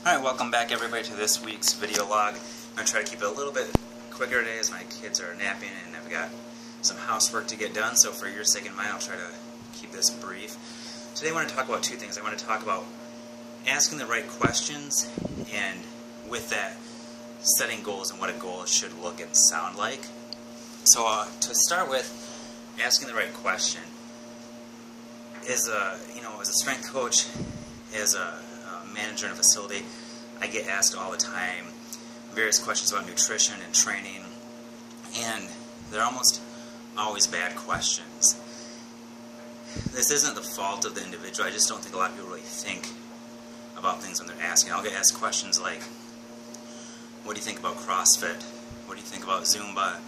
Alright, welcome back everybody to this week's video log. I'm going to try to keep it a little bit quicker today as my kids are napping and I've got some housework to get done, so for your sake and mine I'll try to keep this brief. Today I want to talk about two things. I want to talk about asking the right questions, and with that, setting goals and what a goal should look and sound like. So to start with, asking the right question. As a strength coach, as a manager in a facility, I get asked all the time various questions about nutrition and training, and they're almost always bad questions. This isn't the fault of the individual. I just don't think a lot of people really think about things when they're asking. I'll get asked questions like, what do you think about CrossFit? What do you think about Zumba?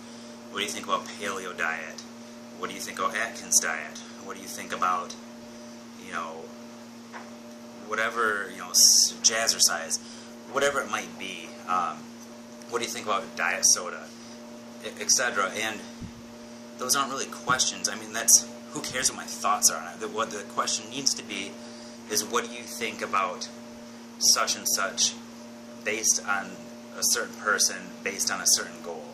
What do you think about paleo diet? What do you think about Atkins diet? What do you think about, whatever, jazzercise, whatever it might be. What do you think about diet soda, etc.? And those aren't really questions. I mean, that's, who cares what my thoughts are on it? What the question needs to be is, what do you think about such and such based on a certain person, based on a certain goal?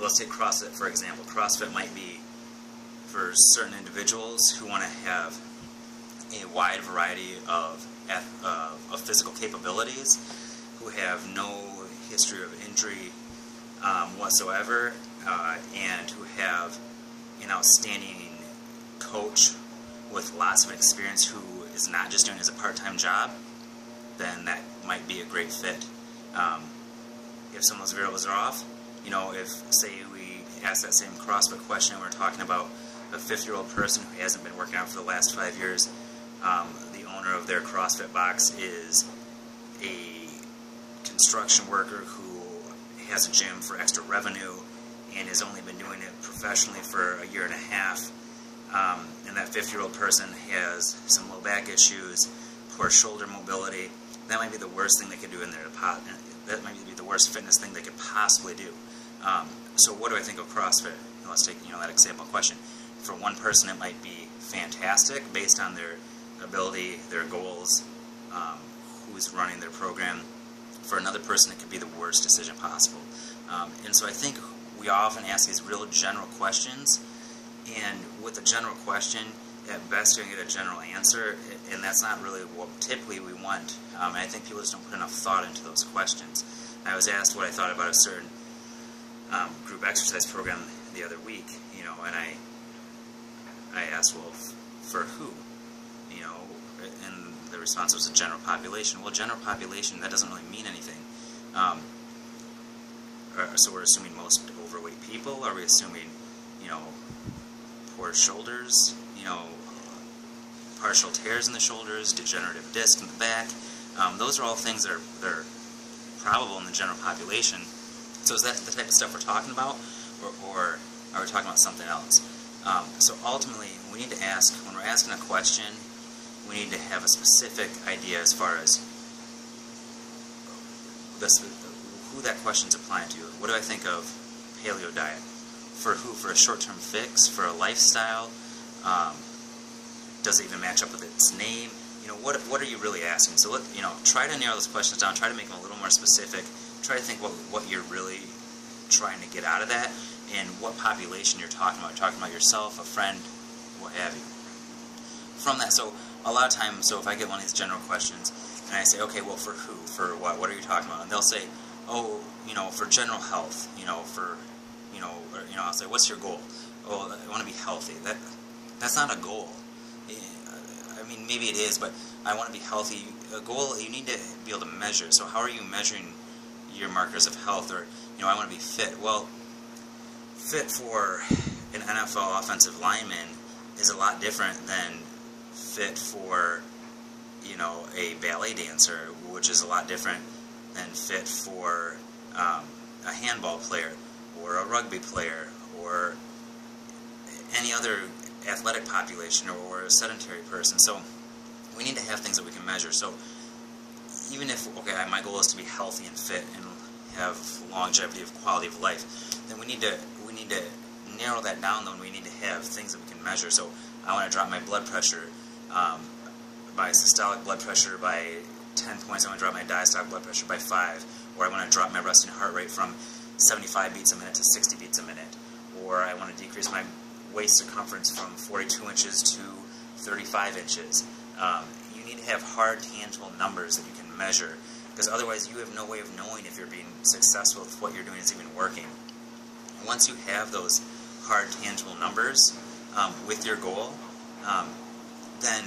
Let's take CrossFit, for example. CrossFit might be for certain individuals who want to have a wide variety of physical capabilities, who have no history of injury whatsoever, and who have an outstanding coach with lots of experience who is not just doing it as a part-time job. Then that might be a great fit. If some of those variables are off, if, say, we ask that same CrossFit question and we're talking about a 50-year-old person who hasn't been working out for the last 5 years, the owner of their CrossFit box is a construction worker who has a gym for extra revenue and has only been doing it professionally for a year and a half, and that 50-year-old person has some low back issues, poor shoulder mobility. That might be the worst thing they could do in their department. That might be the worst fitness thing they could possibly do. So what do I think of CrossFit? Let's take that example question. For one person, it might be fantastic based on their ability, their goals, who's running their program. For another person, it could be the worst decision possible. And so I think we often ask these real general questions, and with a general question, at best you're going to get a general answer, and that's not really what typically we want. And I think people just don't put enough thought into those questions. I was asked what I thought about a certain group exercise program the other week, and I asked, well, for who? And the response was a general population. Well, general population, that doesn't really mean anything. So we're assuming most overweight people? Are we assuming, poor shoulders, partial tears in the shoulders, degenerative disc in the back? Those are all things that are probable in the general population. So is that the type of stuff we're talking about, or are we talking about something else? So ultimately, we need to ask, when we're asking a question, we need to have a specific idea as far as who that question's applying to. What do I think of paleo diet? For who? For a short-term fix? For a lifestyle? Does it even match up with its name? What are you really asking? So try to narrow those questions down. Try to make them a little more specific. Try to think what you're really trying to get out of that, and what population you're talking about. You're talking about yourself, a friend, what have you. From that, so a lot of times, so if I get one of these general questions, and I say, okay, well, for who? For what? What are you talking about? And they'll say, oh, for general health, I'll say, what's your goal? Oh, I want to be healthy. That's not a goal. I mean, maybe it is, but I want to be healthy. A goal, you need to be able to measure. So how are you measuring your markers of health? Or, I want to be fit. Well, fit for an NFL offensive lineman is a lot different than fit for, a ballet dancer, which is a lot different than fit for a handball player or a rugby player or any other athletic population or a sedentary person. So we need to have things that we can measure. So even if, okay, my goal is to be healthy and fit and have longevity of quality of life, then we need to narrow that down, though, and we need to have things that we can measure. So I want to drop my blood pressure my systolic blood pressure by 10 points, I want to drop my diastolic blood pressure by 5, or I want to drop my resting heart rate from 75 beats a minute to 60 beats a minute, or I want to decrease my waist circumference from 42 inches to 35 inches. You need to have hard, tangible numbers that you can measure, because otherwise you have no way of knowing if you're being successful, if what you're doing is even working. And once you have those hard, tangible numbers with your goal, then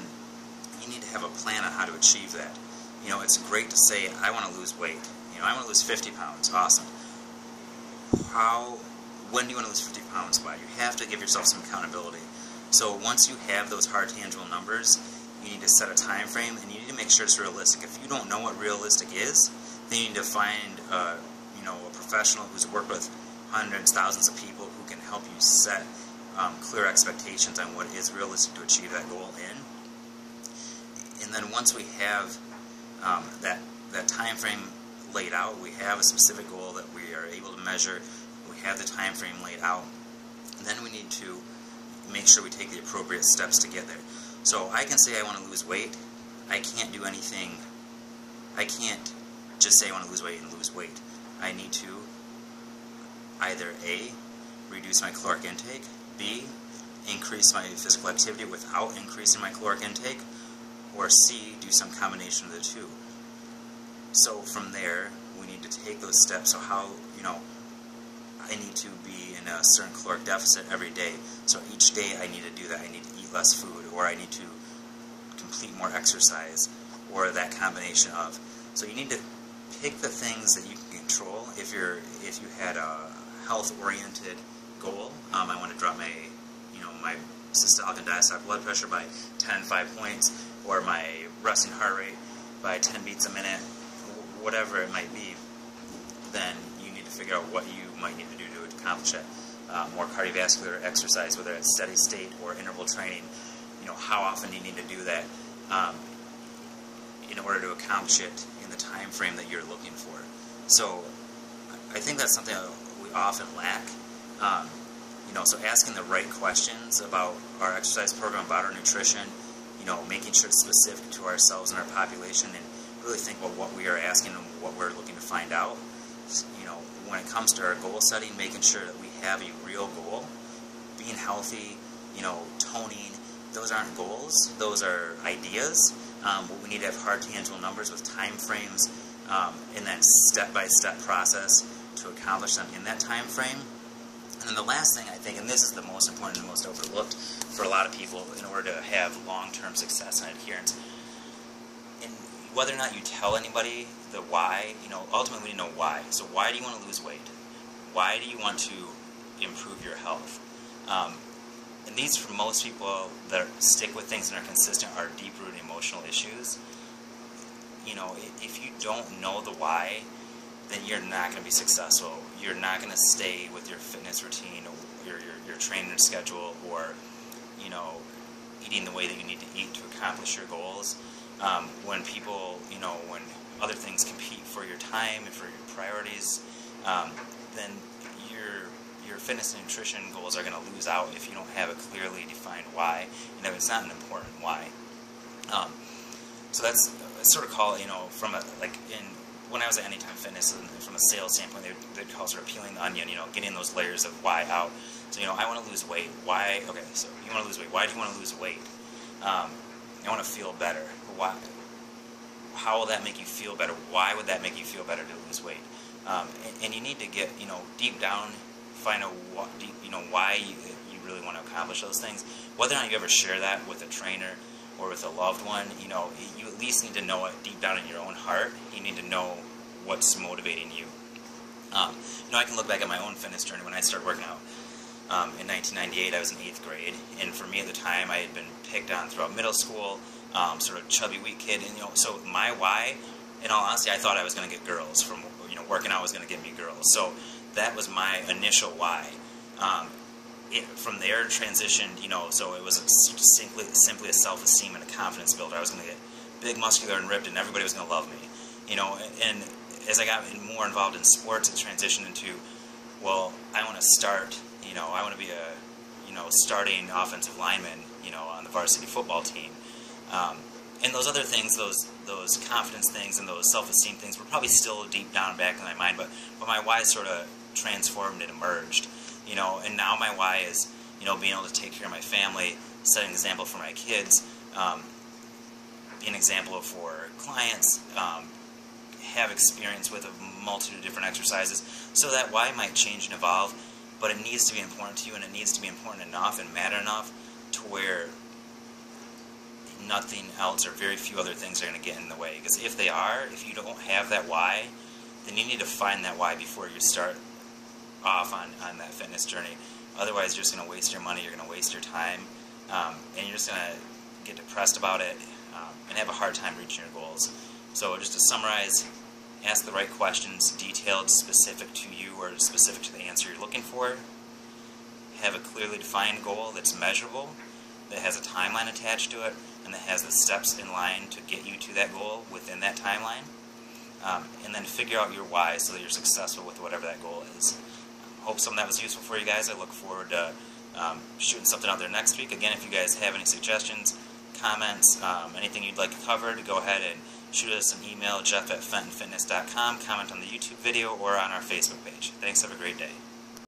you need to have a plan on how to achieve that. You know, it's great to say, I want to lose weight. You know, I want to lose 50 pounds. Awesome. When do you want to lose 50 pounds by? You have to give yourself some accountability. So once you have those hard, tangible numbers, you need to set a time frame, and you need to make sure it's realistic. If you don't know what realistic is, then you need to find a professional who's worked with hundreds, thousands of people who can help you set clear expectations on what is realistic to achieve that goal in. And then once we have that time frame laid out, we have a specific goal that we are able to measure, we have the time frame laid out, then we need to make sure we take the appropriate steps to get there. So I can say I want to lose weight. I can't do anything. I can't just say I want to lose weight and lose weight. I need to either A, reduce my caloric intake, B, increase my physical activity without increasing my caloric intake, or C, do some combination of the two. So from there, we need to take those steps. So how, I need to be in a certain caloric deficit every day. So each day I need to do that. I need to eat less food, or I need to complete more exercise, or that combination of. So you need to pick the things that you can control. If you had a health-oriented goal, I want to drop my my systolic and diastolic blood pressure by 10, 5 points, or my resting heart rate by 10 beats a minute, whatever it might be, then you need to figure out what you might need to do to accomplish it. More cardiovascular exercise, whether it's steady state or interval training. How often do you need to do that in order to accomplish it in the time frame that you're looking for? So I think that's something that we often lack. So asking the right questions about our exercise program, about our nutrition, making sure it's specific to ourselves and our population, and really think about what we are asking and what we're looking to find out. When it comes to our goal setting, making sure that we have a real goal. Being healthy, toning, those aren't goals, those are ideas. But we need to have hard, tangible numbers with time frames, and then step-by-step process to accomplish them in that time frame. And then the last thing I think, and this is the most important and most overlooked for a lot of people in order to have long-term success and adherence, and whether or not you tell anybody the why, ultimately we need to know why. So why do you want to lose weight? Why do you want to improve your health? And these, for most people that stick with things and are consistent, are deep-rooted emotional issues. If you don't know the why, then you're not going to be successful. You're not going to stay with your fitness routine or your training schedule, or eating the way that you need to eat to accomplish your goals. When people, when other things compete for your time and for your priorities, then your fitness and nutrition goals are going to lose out if you don't have a clearly defined why, and if it's not an important why. So that's sort of call, when I was at Anytime Fitness, and from a sales standpoint, they'd call sort of peeling the onion, getting those layers of why out. So, I want to lose weight. Why? Okay, so you want to lose weight. Why do you want to lose weight? I want to feel better. Why? How will that make you feel better? Why would that make you feel better to lose weight? And you need to get, deep down, find out why you really want to accomplish those things. Whether or not you ever share that with a trainer or with a loved one, you at least need to know it deep down in your own heart. You need to know what's motivating you. I can look back at my own fitness journey. When I started working out in 1998, I was in 8th grade, and for me at the time, I had been picked on throughout middle school, sort of chubby, weak kid, and so my why, in all honesty, I thought I was going to get girls from working out was going to get me girls. So that was my initial why. From there, transitioned, so it was simply a self-esteem and a confidence builder. I was going to get big, muscular, and ripped, and everybody was going to love me. And as I got more involved in sports, it transitioned into, well, I want to start, I want to be a, starting offensive lineman, on the varsity football team. And those other things, those confidence things and those self-esteem things were probably still deep down back in my mind, but my why sort of transformed and emerged, you know, and now my why is, you know, being able to take care of my family, set an example for my kids, be an example for clients, have experience with a multitude of different exercises. So that why might change and evolve, but it needs to be important to you, and it needs to be important enough and matter enough to where nothing else or very few other things are going to get in the way. Because if they are, if you don't have that why, then you need to find that why before you start off on that fitness journey. Otherwise, you're just going to waste your money, you're going to waste your time, and you're just going to get depressed about it and have a hard time reaching your goals. So just to summarize, ask the right questions, detailed, specific to you or specific to the answer you're looking for. Have a clearly defined goal that's measurable, that has a timeline attached to it, and that has the steps in line to get you to that goal within that timeline. And then figure out your why so that you're successful with whatever that goal is. Hope some of that was useful for you guys. I look forward to shooting something out there next week. Again, if you guys have any suggestions, comments, anything you'd like covered, go ahead and shoot us an email, jeff@fentonfitness.com, comment on the YouTube video or on our Facebook page. Thanks, have a great day.